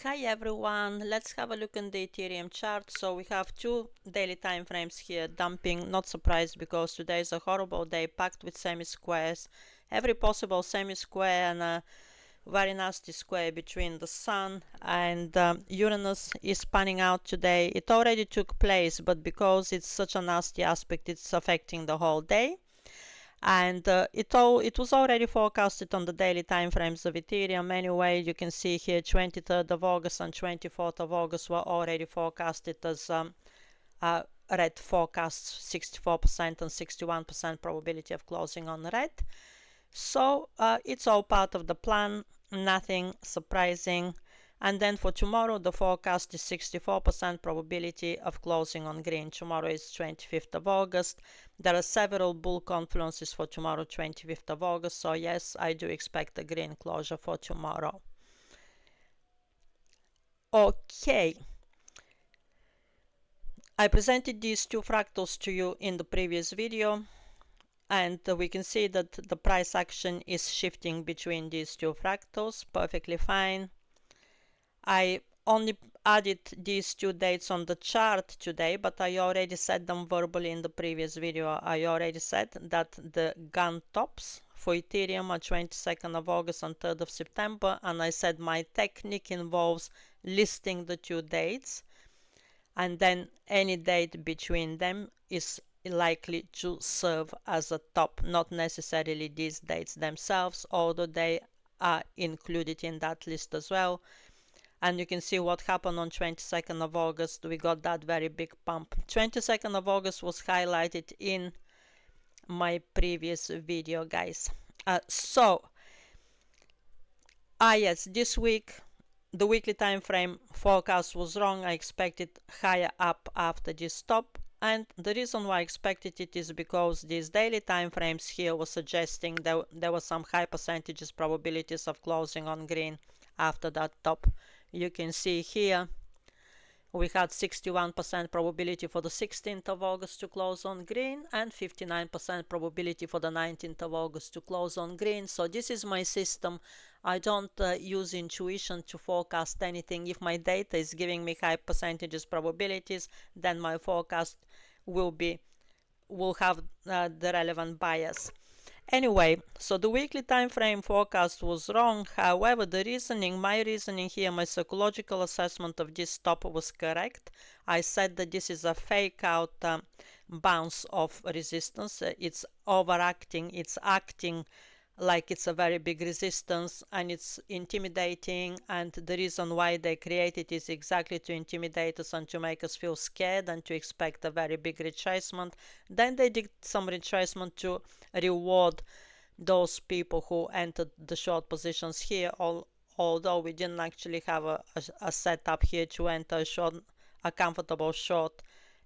Hi everyone, let's have a look in the Ethereum chart. So we have two daily time frames here dumping. Not surprised because today is a horrible day packed with semi-squares. Every possible semi-square and a very nasty square between the Sun and Uranus is panning out today. It already took place, but because it's such a nasty aspect, it's affecting the whole day. And it was already forecasted on the daily time frames of Ethereum anyway. You can see here 23rd of August and 24th of August were already forecasted as red forecasts, 64% and 61% probability of closing on red. So it's all part of the plan, nothing surprising. And then for tomorrow, the forecast is 64% probability of closing on green. Tomorrow is 25th of August. There are several bull confluences for tomorrow, 25th of August. So yes, I do expect a green closure for tomorrow. Okay. I presented these two fractals to you in the previous video. And we can see that the price action is shifting between these two fractals perfectly fine. I only added these two dates on the chart today, but I already said them verbally in the previous video. I already said that the gun tops for Ethereum are 22nd of August and 3rd of September, and I said my technique involves listing the two dates, and then any date between them is likely to serve as a top, not necessarily these dates themselves, although they are included in that list as well. And you can see what happened on 22nd of August. We got that very big pump. 22nd of August was highlighted in my previous video, guys. Yes, this week the weekly time frame forecast was wrong. I expected higher up after this stop, and the reason why I expected it is because these daily time frames here were suggesting that there were some high percentages probabilities of closing on green after that top. You can see here we had 61% probability for the 16th of August to close on green and 59% probability for the 19th of August to close on green. So this is my system. I don't use intuition to forecast anything. If my data is giving me high percentages probabilities, then my forecast will have the relevant bias. Anyway, so the weekly time frame forecast was wrong. However, my reasoning here, my psychological assessment of this stop was correct. I said that this is a fake out bounce of resistance. It's overacting. It's acting like it's a very big resistance, and it's intimidating, and the reason why they create it is exactly to intimidate us and to make us feel scared and to expect a very big retracement. Then they did some retracement to reward those people who entered the short positions here, although we didn't actually have a setup here to enter a comfortable short.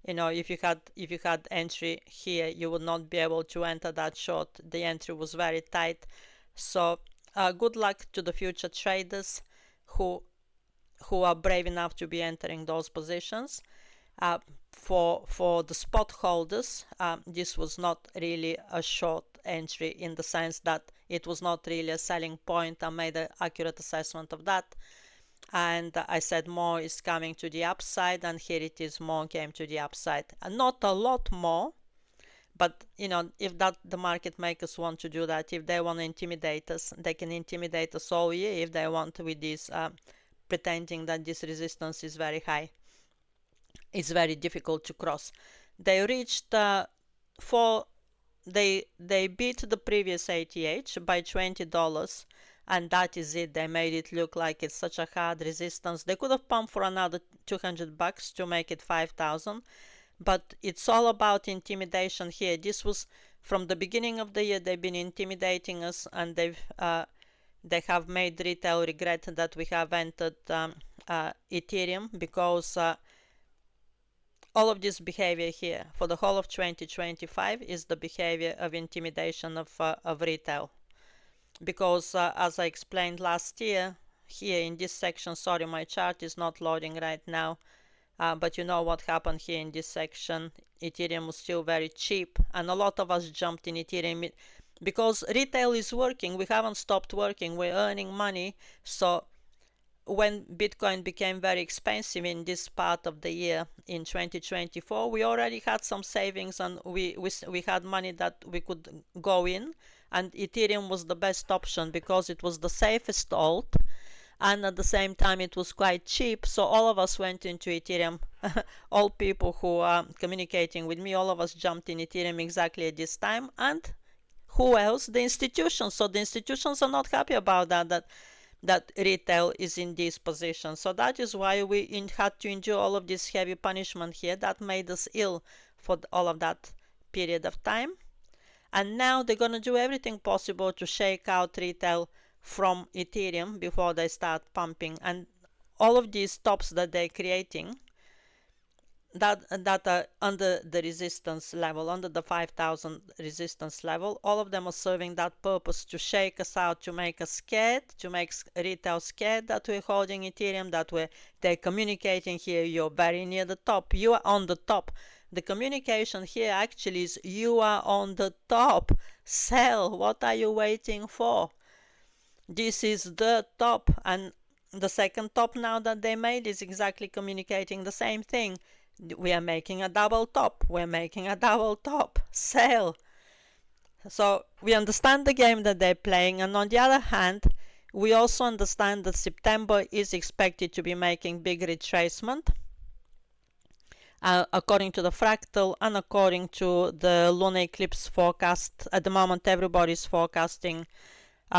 You know, if you had entry here, you would not be able to enter that short. The entry was very tight. So good luck to the future traders who are brave enough to be entering those positions. For the spot holders, this was not really a short entry in the sense that it was not really a selling point. I made an accurate assessment of that. And I said more is coming to the upside, and here it is, more came to the upside, and not a lot more, but you know, if that the market makers want to do that, if they want to intimidate us, they can intimidate us all year if they want, with this pretending that this resistance is very high. It's very difficult to cross. They reached they beat the previous ATH by $20, and that is it. They made it look like it's such a hard resistance. They could have pumped for another $200 to make it 5,000, but it's all about intimidation here. This was from the beginning of the year. They've been intimidating us, and they have made retail regret that we have entered Ethereum, because all of this behavior here for the whole of 2025 is the behavior of intimidation of retail. Because as I explained last year, here in this section, sorry, my chart is not loading right now, but you know what happened here in this section. Ethereum was still very cheap, and a lot of us jumped in Ethereum because retail is working. We haven't stopped working. We're earning money. So when Bitcoin became very expensive in this part of the year in 2024, we already had some savings, and we had money that we could go in, and Ethereum was the best option because it was the safest alt, and at the same time it was quite cheap. So all of us went into Ethereum. All people who are communicating with me, all of us jumped in Ethereum exactly at this time. And who else? The institutions. So the institutions are not happy about that retail is in this position. So that is why we had to endure all of this heavy punishment here. That made us ill for all of that period of time. And now they're going to do everything possible to shake out retail from Ethereum before they start pumping. And all of these tops that they're creating that are under the resistance level, under the 5,000 resistance level, all of them are serving that purpose, to shake us out, to make us scared, to make retail scared that we're holding Ethereum, that they're communicating here, you're very near the top, you are on the top. The communication here actually is, you are on the top, sell, what are you waiting for? This is the top. And the second top now that they made is exactly communicating the same thing. We are making a double top, we're making a double top, sell. So we understand the game that they're playing, and on the other hand, we also understand that September is expected to be making big retracement, according to the fractal and according to the lunar eclipse forecast. At the moment, everybody's forecasting,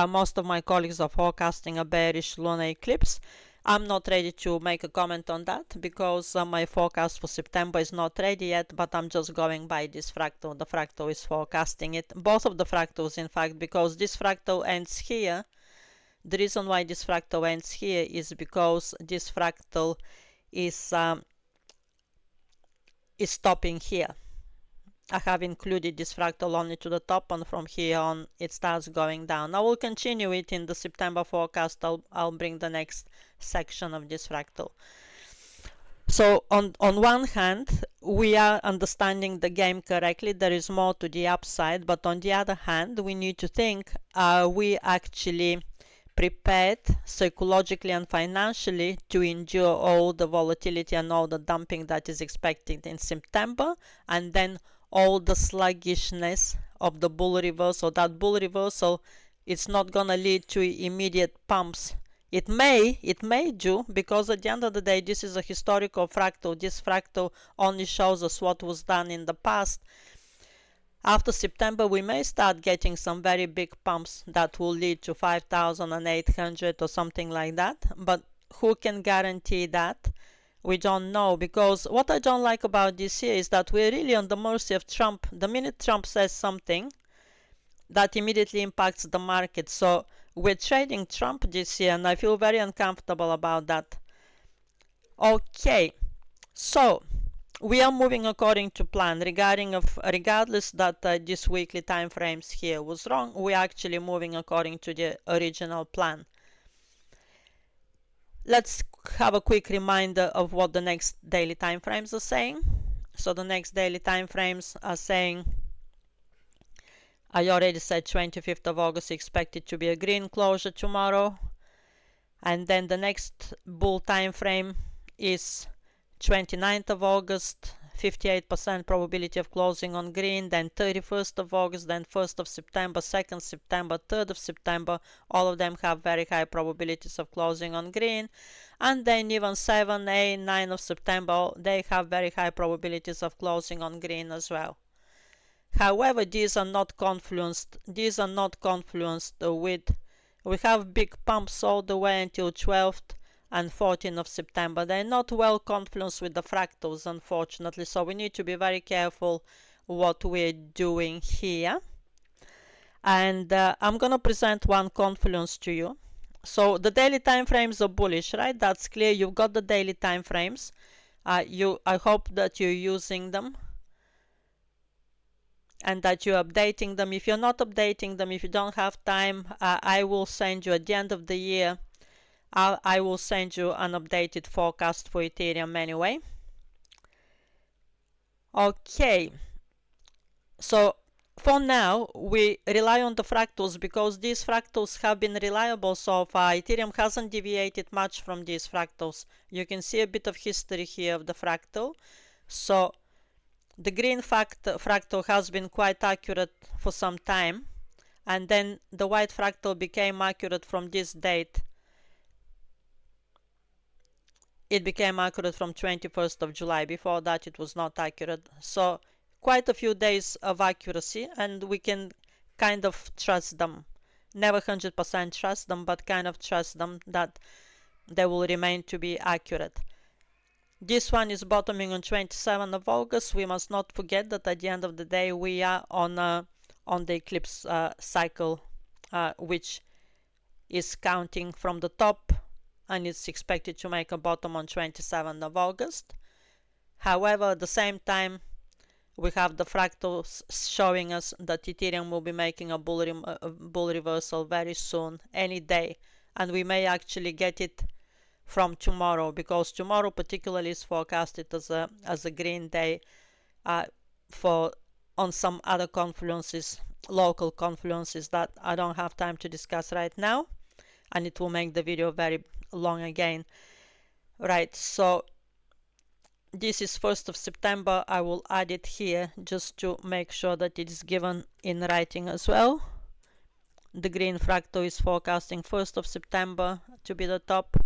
most of my colleagues are forecasting a bearish lunar eclipse. I'm not ready to make a comment on that because my forecast for September is not ready yet, but I'm just going by this fractal. The fractal is forecasting it. Both of the fractals, in fact, because this fractal ends here. The reason why this fractal ends here is because this fractal is stopping here. I have included this fractal only to the top, and from here on it starts going down. I will continue it in the September forecast. I'll bring the next section of this fractal. So on one hand, we are understanding the game correctly. There is more to the upside, but on the other hand, we need to think, are we actually prepared psychologically and financially to endure all the volatility and all the dumping that is expected in September, and then all the sluggishness of the bull reversal? That bull reversal, it's not gonna lead to immediate pumps. It may do, because at the end of the day, this is a historical fractal. This fractal only shows us what was done in the past. After September, we may start getting some very big pumps that will lead to 5,800 or something like that. But who can guarantee that? We don't know, because what I don't like about this year is that we're really on the mercy of Trump. The minute Trump says something, that immediately impacts the market. So we're trading Trump this year, and I feel very uncomfortable about that. Okay, so we are moving according to plan. Regardless that this weekly time frames here was wrong, we are actually moving according to the original plan. Let's have a quick reminder of what the next daily time frames are saying. So the next daily time frames are saying, I already said 25th of August expected to be a green closure tomorrow. And then the next bull time frame is 29th of August, 58% probability of closing on green, then 31st of August, then 1st of September, 2nd September, 3rd of September. All of them have very high probabilities of closing on green. And then even 7, 8, 9 of September, they have very high probabilities of closing on green as well. However, these are not confluenced. These are not confluenced with, we have big pumps all the way until 12th and 14th of September. They're not well confluenced with the fractals, unfortunately, so we need to be very careful what we're doing here. And I'm going to present one confluence to you. So the daily time frames are bullish, right? That's clear. You've got the daily time frames. I hope that you're using them and that you're updating them. If you're not updating them, if you don't have time, I will send you at the end of the year, I will send you an updated forecast for Ethereum anyway. Okay, so for now, we rely on the fractals because these fractals have been reliable so far. Ethereum hasn't deviated much from these fractals. You can see a bit of history here of the fractal. So the green fractal has been quite accurate for some time, and then the white fractal became accurate from this date. It became accurate from 21st of July. Before that it was not accurate. So quite a few days of accuracy, and we can kind of trust them. Never 100% trust them, but kind of trust them that they will remain to be accurate. This one is bottoming on 27th of August. We must not forget that at the end of the day we are on the eclipse cycle, which is counting from the top, and it's expected to make a bottom on 27th of August. However, at the same time, we have the fractals showing us that Ethereum will be making a bull reversal very soon, any day, and we may actually get it from tomorrow, because tomorrow particularly is forecasted as a green day for on some other confluences, local confluences that I don't have time to discuss right now, and it will make the video very long again. Right, so this is 1st of September. I will add it here just to make sure that it is given in writing as well. The green fractal is forecasting 1st of September to be the top.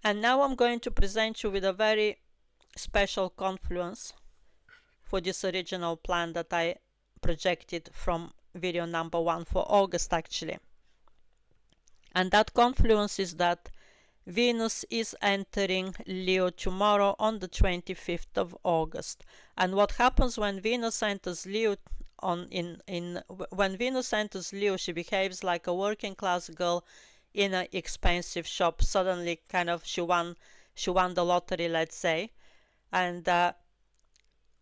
And now I'm going to present you with a very special confluence for this original plan that I projected from video number 1 for August actually. And that confluence is that Venus is entering Leo tomorrow on the 25th of August. And what happens when Venus enters Leo when Venus enters Leo, she behaves like a working class girl in an expensive shop. Suddenly kind of she won the lottery, let's say. And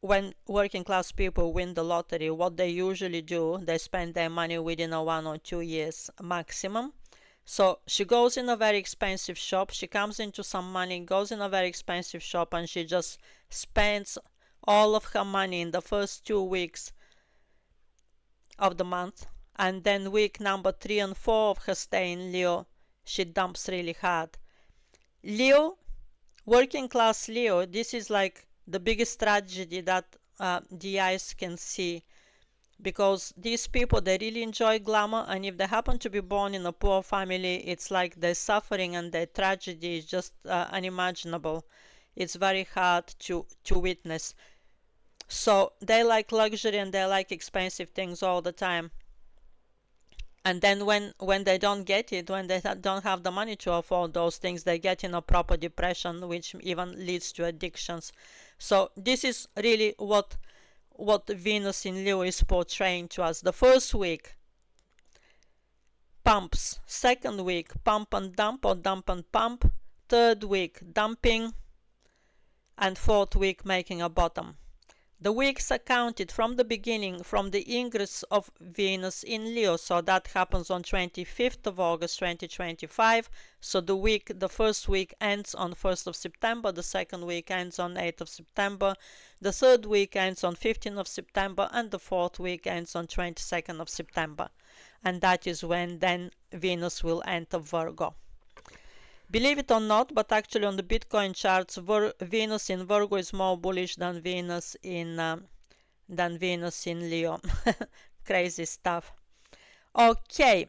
when working class people win the lottery, what they usually do, they spend their money within a 1 or 2 years maximum. So she goes in a very expensive shop, she comes into some money, goes in a very expensive shop, and she just spends all of her money in the first 2 weeks of the month, and then week number 3 and 4 of her stay in Leo, she dumps really hard. Leo, working class Leo, this is like the biggest tragedy that the eyes can see, because these people, they really enjoy glamour, and if they happen to be born in a poor family, it's like their suffering and their tragedy is just unimaginable. It's very hard to witness. So they like luxury and they like expensive things all the time, and then when they don't get it, when they don't have the money to afford those things, they get in a proper depression, which even leads to addictions. So this is really what Venus in Leo is portraying to us. The first week, pumps. Second week, pump and dump or dump and pump. Third week, dumping. And fourth week, making a bottom. The weeks are counted from the beginning, from the ingress of Venus in Leo. So that happens on 25th of August 2025. So the first week ends on 1st of September, the second week ends on 8th of September, the third week ends on 15th of September, and the fourth week ends on 22nd of September. And that is when then Venus will enter Virgo. Believe it or not, but actually on the Bitcoin charts, Venus in Virgo is more bullish than Venus in Leo. Crazy stuff. Okay,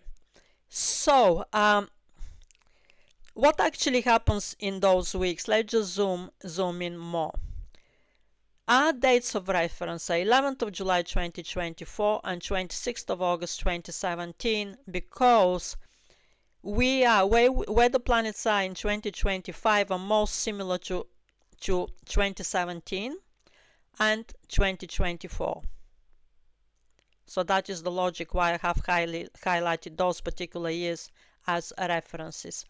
so what actually happens in those weeks? Let's just zoom in more. Our dates of reference are 11th of July 2024 and 26th of August 2017, because we are where the planets are in 2025 are most similar to 2017 and 2024. So that is the logic why I have highlighted those particular years as references.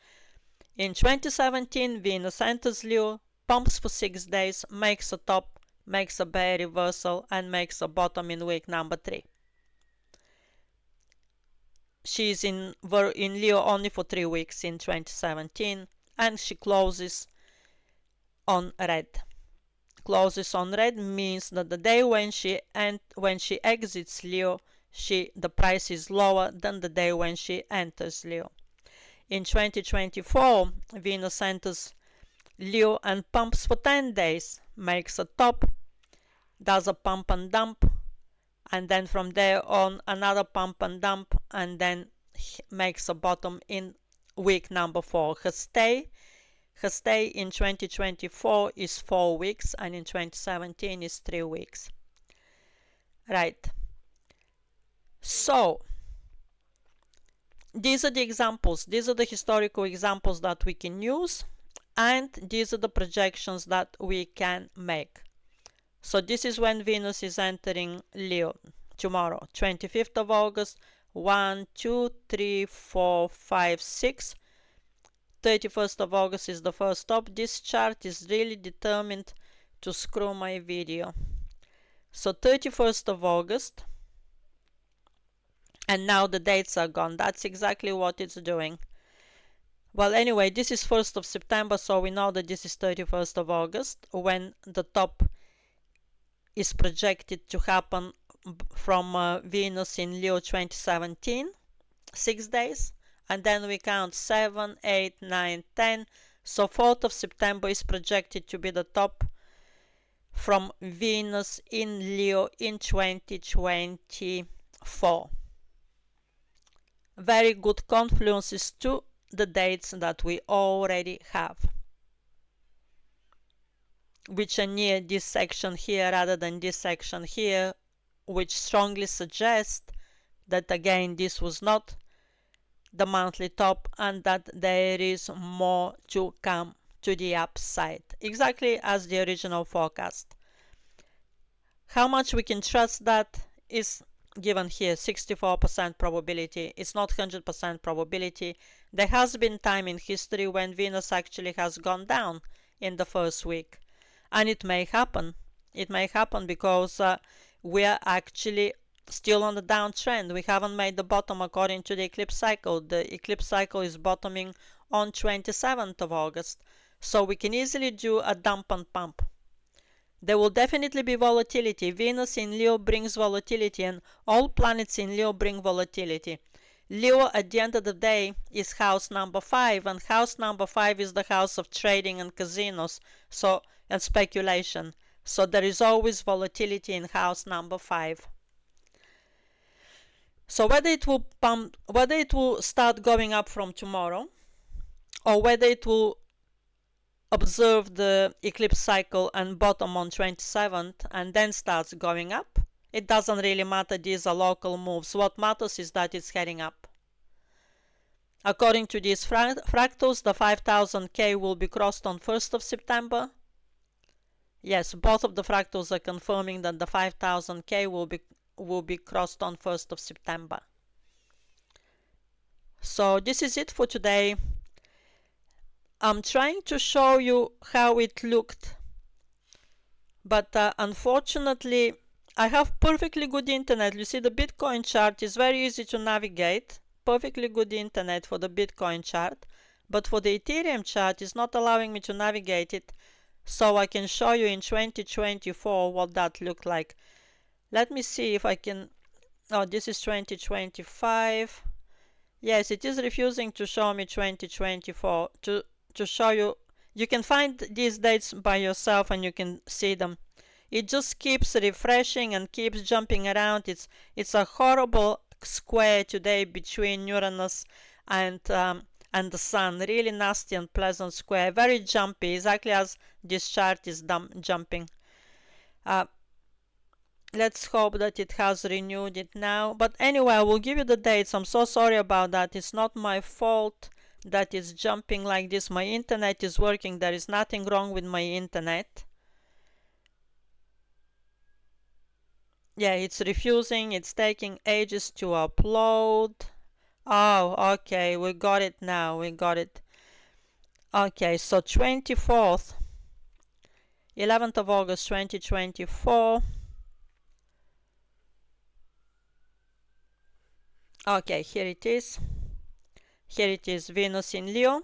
In 2017, Venus enters Leo, pumps for 6 days, makes a top, makes a bear reversal, and makes a bottom in week number 3. She's in Leo only for 3 weeks in 2017, and she closes on red. Closes on red means that the day when she exits Leo, the price is lower than the day when she enters Leo. In 2024, Venus enters Leo and pumps for 10 days, makes a top, does a pump and dump, and then from there on another pump and dump, and then makes a bottom in week number 4. Her stay in 2024 is 4 weeks, and in 2017 is 3 weeks. Right. So these are the examples, these are the historical examples that we can use, and these are the projections that we can make. So this is when Venus is entering Leo tomorrow, 25th of August, 1, 2, 3, 4, 5, 6. 31st of August is the first stop. This chart is really determined to screw my video. So 31st of August, and now the dates are gone. That's exactly what it's doing. Well, anyway, this is 1st of September, so we know that this is 31st of August, when the top is projected to happen from Venus in Leo 2017, 6 days, and then we count 7, 8, 9, 10. So 4th of September is projected to be the top from Venus in Leo in 2024. Very good confluences to the dates that we already have, which are near this section here rather than this section here, which strongly suggests that again this was not the monthly top and that there is more to come to the upside, exactly as the original forecast. How much we can trust that is given here, 64% probability. It's not 100% probability. There has been time in history when Venus actually has gone down in the first week, and it may happen. It may happen because we are actually still on the downtrend. We haven't made the bottom according to the eclipse cycle. The eclipse cycle is bottoming on 27th of August, so we can easily do a dump and pump. There will definitely be volatility. Venus in Leo brings volatility, and all planets in Leo bring volatility. Leo, at the end of the day, is house number 5, and house number 5 is the house of trading and casinos, and speculation. So there is always volatility in house number 5. So whether it will start going up from tomorrow, or whether it will observe the eclipse cycle and bottom on 27th and then starts going up, it doesn't really matter. These are local moves. What matters is that it's heading up. According to these fractals, the 5000K will be crossed on 1st of September. Yes, both of the fractals are confirming that the 5000K will be crossed on 1st of September. So this is it for today. I'm trying to show you how it looked, but unfortunately I have perfectly good internet. You see, the Bitcoin chart is very easy to navigate, perfectly good internet for the Bitcoin chart, but for the Ethereum chart is not allowing me to navigate it, so I can show you in 2024 what that looked like. Let me see if I can. Oh, this is 2025. Yes, it is refusing to show me 2024 to show you. You can find these dates by yourself and you can see them. It just keeps refreshing and keeps jumping around. It's a horrible square today between Uranus and the Sun. Really nasty and pleasant square. Very jumpy, exactly as this chart is jumping. Let's hope that it has renewed it now. But anyway, I will give you the dates. I'm so sorry about that. It's not my fault that it's jumping like this. My internet is working. There is nothing wrong with my internet. Yeah, it's refusing. It's taking ages to upload. Oh, okay. We got it now. We got it. Okay, so 24th, 11th of August 2024. Okay, here it is. Here it is, Venus in Leo.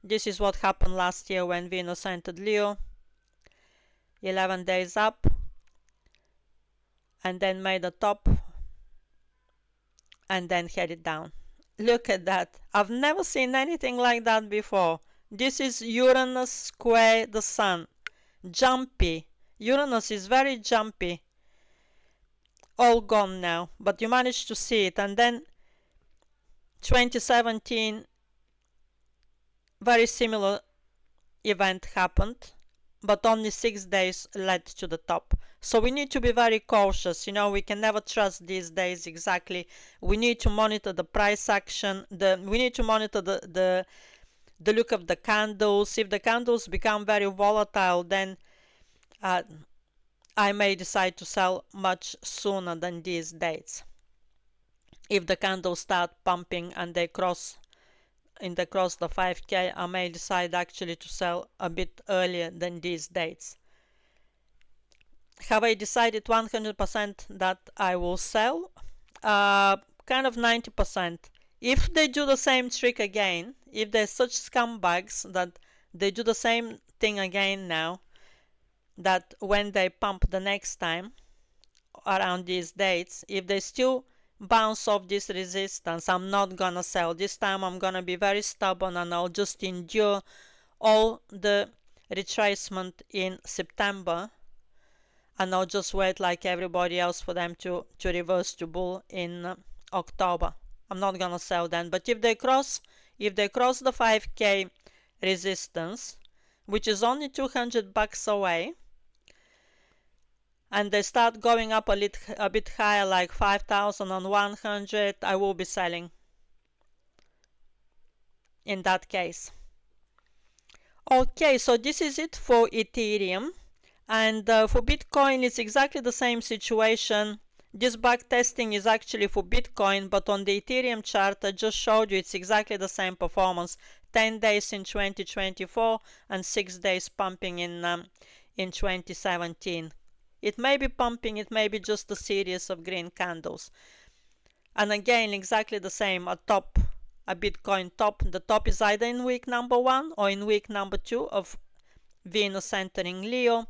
This is what happened last year when Venus entered Leo. 11 days up and then made a top and then headed down. Look at that. I've never seen anything like that before. This is Uranus square the Sun. Jumpy. Uranus is very jumpy. All gone now, but you managed to see it. And then 2017, very similar event happened, but only 6 days led to the top. So we need to be very cautious. You know, we can never trust these days exactly. We need to monitor the price action. We need to monitor the look of the candles. If the candles become very volatile, then I may decide to sell much sooner than these dates. If the candles start pumping and they cross the 5k, I may decide actually to sell a bit earlier than these dates. Have I decided 100% that I will sell? Kind of 90%. If they do the same trick again, if they're such scumbags that they do the same thing again now, that when they pump the next time around these dates, if they still bounce off this resistance, I'm not gonna sell. This time I'm gonna be very stubborn and I'll just endure all the retracement in September, and I'll just wait like everybody else for them to reverse to bull in October. I'm not gonna sell then. But if they cross the 5k resistance, which is only $200 away, and they start going up a bit higher, like 5,100, I will be selling in that case. Okay, so this is it for Ethereum. And for Bitcoin, it's exactly the same situation. This back testing is actually for Bitcoin, but on the Ethereum chart I just showed you, it's exactly the same performance. 10 days in 2024 and 6 days pumping in 2017. It may be pumping, it may be just a series of green candles. And again, exactly the same, a Bitcoin top. The top is either in week number 1 or in week number 2 of Venus entering Leo.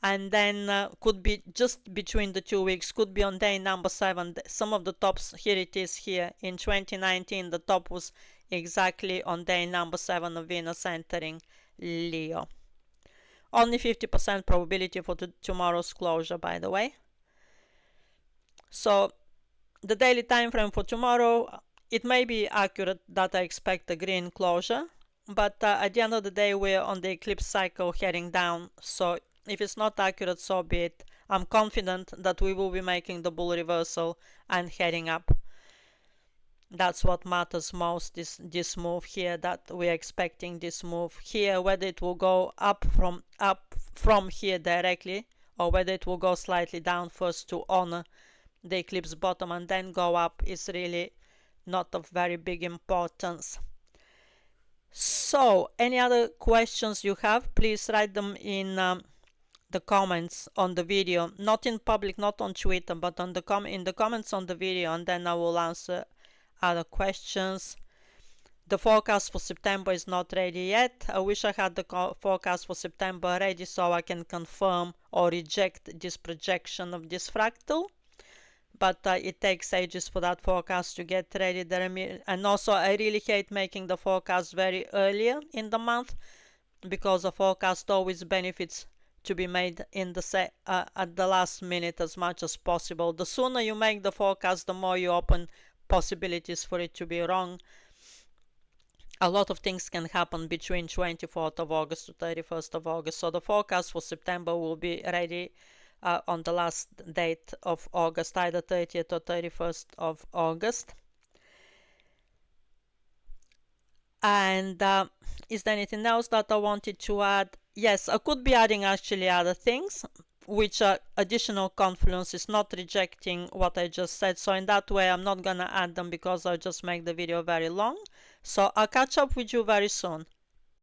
And then could be just between the 2 weeks, could be on day number 7. Some of the tops, here it is here. In 2019, the top was exactly on day number 7 of Venus entering Leo. Only 50% probability for tomorrow's closure, by the way. So the daily time frame for tomorrow, it may be accurate that I expect a green closure, but at the end of the day, we're on the eclipse cycle heading down. So if it's not accurate, so be it. I'm confident that we will be making the bull reversal and heading up. That's what matters most, this move here, that we're expecting this move here. Whether it will go up from here directly, or whether it will go slightly down first to honor the eclipse bottom and then go up, is really not of very big importance. So any other questions you have, please write them in the comments on the video, not in public, not on Twitter, but on in the comments on the video, and then I will answer other questions. The forecast for September is not ready yet. I wish I had the forecast for September ready so I can confirm or reject this projection of this fractal, but it takes ages for that forecast to get ready. And also I really hate making the forecast very earlier in the month, because a forecast always benefits to be made in at the last minute as much as possible. The sooner you make the forecast, the more you open possibilities for it to be wrong. A lot of things can happen between 24th of August to 31st of August. So the forecast for September will be ready on the last date of August, either 30th or 31st of August. And is there anything else that I wanted to add? Yes, I could be adding actually other things, which are additional confluences, not rejecting what I just said. So in that way, I'm not gonna add them because I'll just make the video very long. So I'll catch up with you very soon.